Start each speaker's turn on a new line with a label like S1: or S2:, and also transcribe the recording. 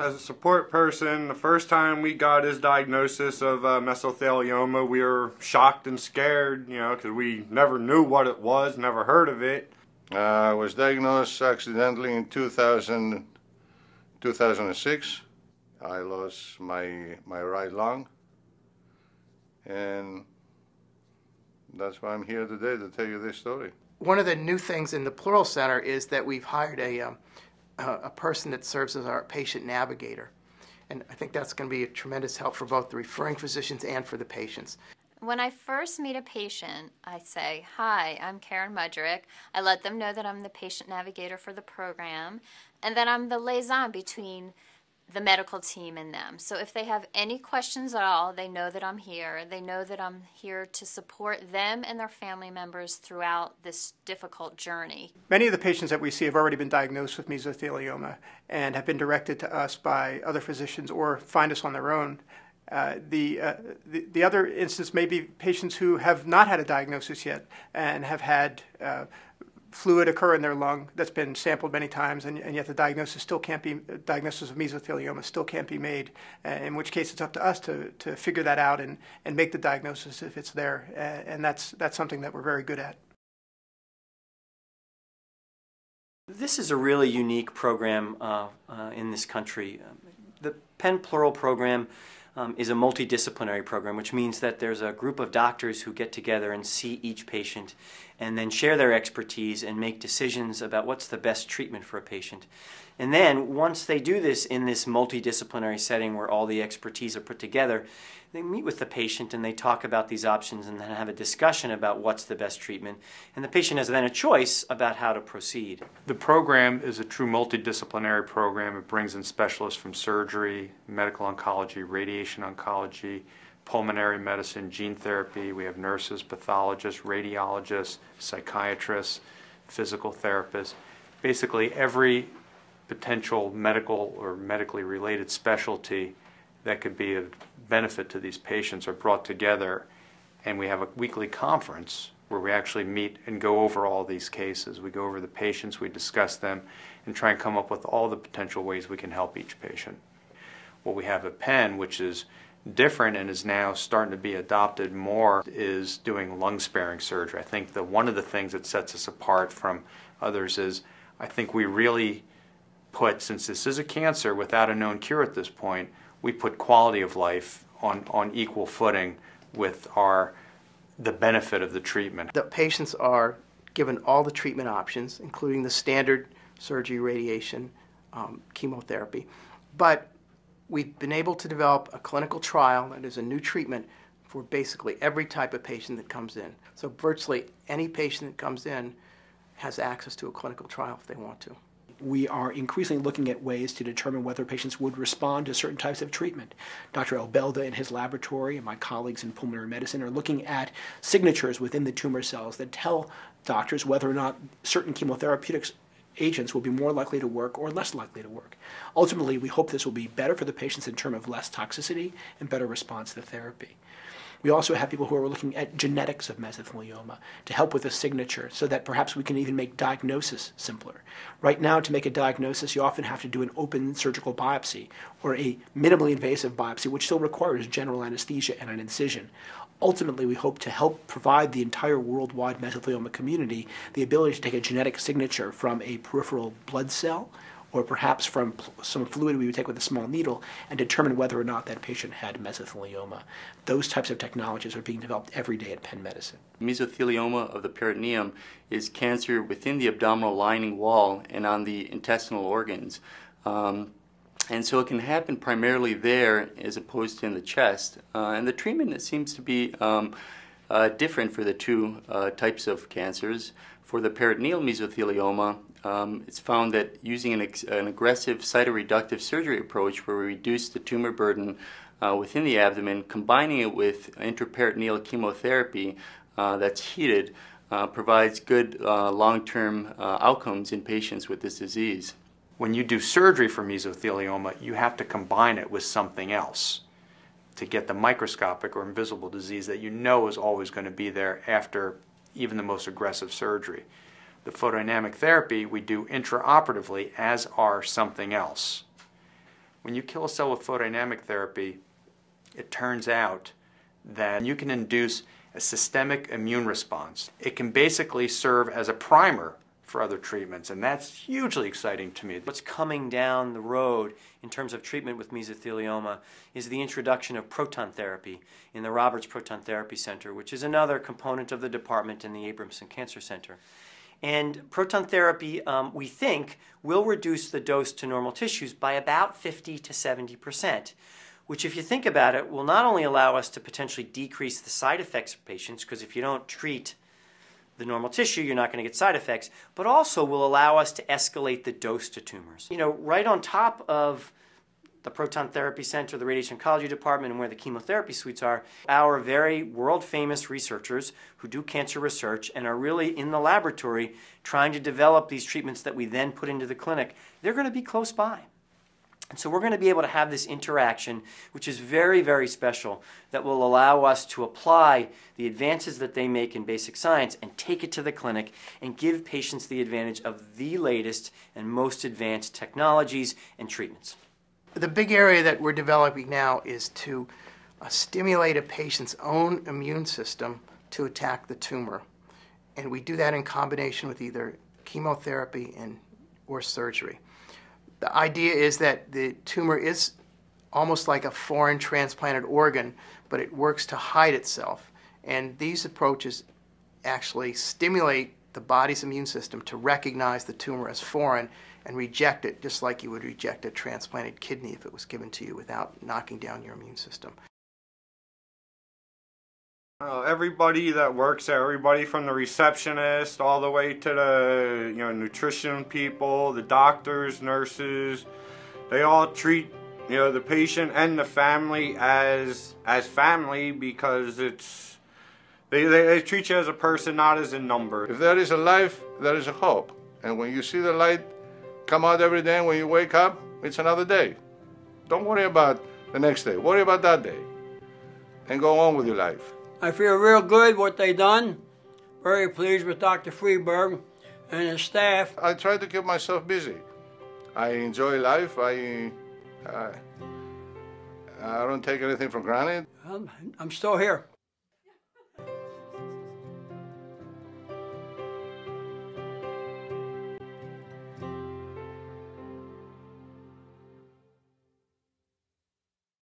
S1: As a support person, the first time we got his diagnosis of mesothelioma, we were shocked and scared, because we never knew what it was, never heard of it.
S2: I was diagnosed accidentally in 2006. I lost my right lung, and that's why I'm here today to tell you this story.
S3: One of the new things in the Pleural Center is that we've hired a person that serves as our patient navigator. And I think that's going to be a tremendous help for both the referring physicians and for the patients.
S4: When I first meet a patient, I say, "Hi, I'm Karen Mudrick." I let them know that I'm the patient navigator for the program, and that I'm the liaison between the medical team and them. So if they have any questions at all, they know that I'm here. They know that I'm here to support them and their family members throughout this difficult journey.
S5: Many of the patients that we see have already been diagnosed with mesothelioma and have been directed to us by other physicians or find us on their own. The other instance may be patients who have not had a diagnosis yet and have had fluid occur in their lung that's been sampled many times, and yet the diagnosis of mesothelioma still can't be made, in which case it's up to us to figure that out and make the diagnosis if it's there, and that's something that we're very good at.
S6: This is a really unique program in this country. The Penn Pleural program is a multidisciplinary program, which means that there's a group of doctors who get together and see each patient and then share their expertise and make decisions about what's the best treatment for a patient. And then once they do this in this multidisciplinary setting where all the expertise are put together, they meet with the patient and they talk about these options and then have a discussion about what's the best treatment. And the patient has then a choice about how to proceed.
S7: The program is a true multidisciplinary program. It brings in specialists from surgery, medical oncology, radiation oncology, pulmonary medicine, gene therapy. We have nurses, pathologists, radiologists, psychiatrists, physical therapists. Basically every potential medical or medically related specialty that could be of benefit to these patients are brought together, and we have a weekly conference where we actually meet and go over all these cases. We go over the patients, we discuss them, and try and come up with all the potential ways we can help each patient. What we have at Penn, which is different and is now starting to be adopted more, is doing lung-sparing surgery. I think that one of the things that sets us apart from others is I think we really put, since this is a cancer without a known cure at this point, we put quality of life on equal footing with the benefit of the treatment.
S3: The patients are given all the treatment options, including the standard surgery, radiation, chemotherapy. But we've been able to develop a clinical trial that is a new treatment for basically every type of patient that comes in. So virtually any patient that comes in has access to a clinical trial if they want to.
S8: We are increasingly looking at ways to determine whether patients would respond to certain types of treatment. Dr. Elbelda in his laboratory and my colleagues in pulmonary medicine are looking at signatures within the tumor cells that tell doctors whether or not certain chemotherapeutic agents will be more likely to work or less likely to work. Ultimately, we hope this will be better for the patients in terms of less toxicity and better response to therapy. We also have people who are looking at genetics of mesothelioma to help with a signature so that perhaps we can even make diagnosis simpler. Right now, to make a diagnosis, you often have to do an open surgical biopsy or a minimally invasive biopsy, which still requires general anesthesia and an incision. Ultimately, we hope to help provide the entire worldwide mesothelioma community the ability to take a genetic signature from a peripheral blood cell or perhaps from some fluid we would take with a small needle and determine whether or not that patient had mesothelioma. Those types of technologies are being developed every day at Penn Medicine.
S9: Mesothelioma of the peritoneum is cancer within the abdominal lining wall and on the intestinal organs. And so it can happen primarily there as opposed to in the chest. And the treatment seems to be different for the two types of cancers. For the peritoneal mesothelioma, it's found that using an aggressive cytoreductive surgery approach where we reduce the tumor burden within the abdomen, combining it with intraperitoneal chemotherapy that's heated, provides good long-term outcomes in patients with this disease.
S7: When you do surgery for mesothelioma, you have to combine it with something else to get the microscopic or invisible disease that you know is always going to be there after even the most aggressive surgery. The photodynamic therapy we do intraoperatively as are something else. When you kill a cell with photodynamic therapy, it turns out that you can induce a systemic immune response. It can basically serve as a primer for other treatments, and that's hugely exciting to me.
S6: What's coming down the road in terms of treatment with mesothelioma is the introduction of proton therapy in the Roberts Proton Therapy Center, which is another component of the department in the Abramson Cancer Center. And proton therapy, we think, will reduce the dose to normal tissues by about 50 to 70%, which, if you think about it, will not only allow us to potentially decrease the side effects of patients, because if you don't treat the normal tissue, you're not going to get side effects, but also will allow us to escalate the dose to tumors. You know, right on top of the Proton Therapy Center, the Radiation Oncology Department, and where the chemotherapy suites are, our very world-famous researchers who do cancer research and are really in the laboratory trying to develop these treatments that we then put into the clinic, they're going to be close by. And so we're going to be able to have this interaction, which is very, very special, that will allow us to apply the advances that they make in basic science and take it to the clinic and give patients the advantage of the latest and most advanced technologies and treatments.
S3: The big area that we're developing now is to stimulate a patient's own immune system to attack the tumor. And we do that in combination with either chemotherapy or surgery. The idea is that the tumor is almost like a foreign transplanted organ, but it works to hide itself. And these approaches actually stimulate the body's immune system to recognize the tumor as foreign and reject it, just like you would reject a transplanted kidney if it was given to you without knocking down your immune system.
S1: Everybody that works there, everybody from the receptionist all the way to the nutrition people, the doctors, nurses, they all treat the patient and the family as family, because they treat you as a person, not as a number.
S2: If there is a life, there is a hope. And when you see the light come out every day, when you wake up, it's another day. Don't worry about the next day. Worry about that day and go on with your life.
S10: I feel real good what they done. Very pleased with Dr. Freeberg and his staff.
S2: I try to keep myself busy. I enjoy life. I don't take anything for granted.
S10: I'm still here.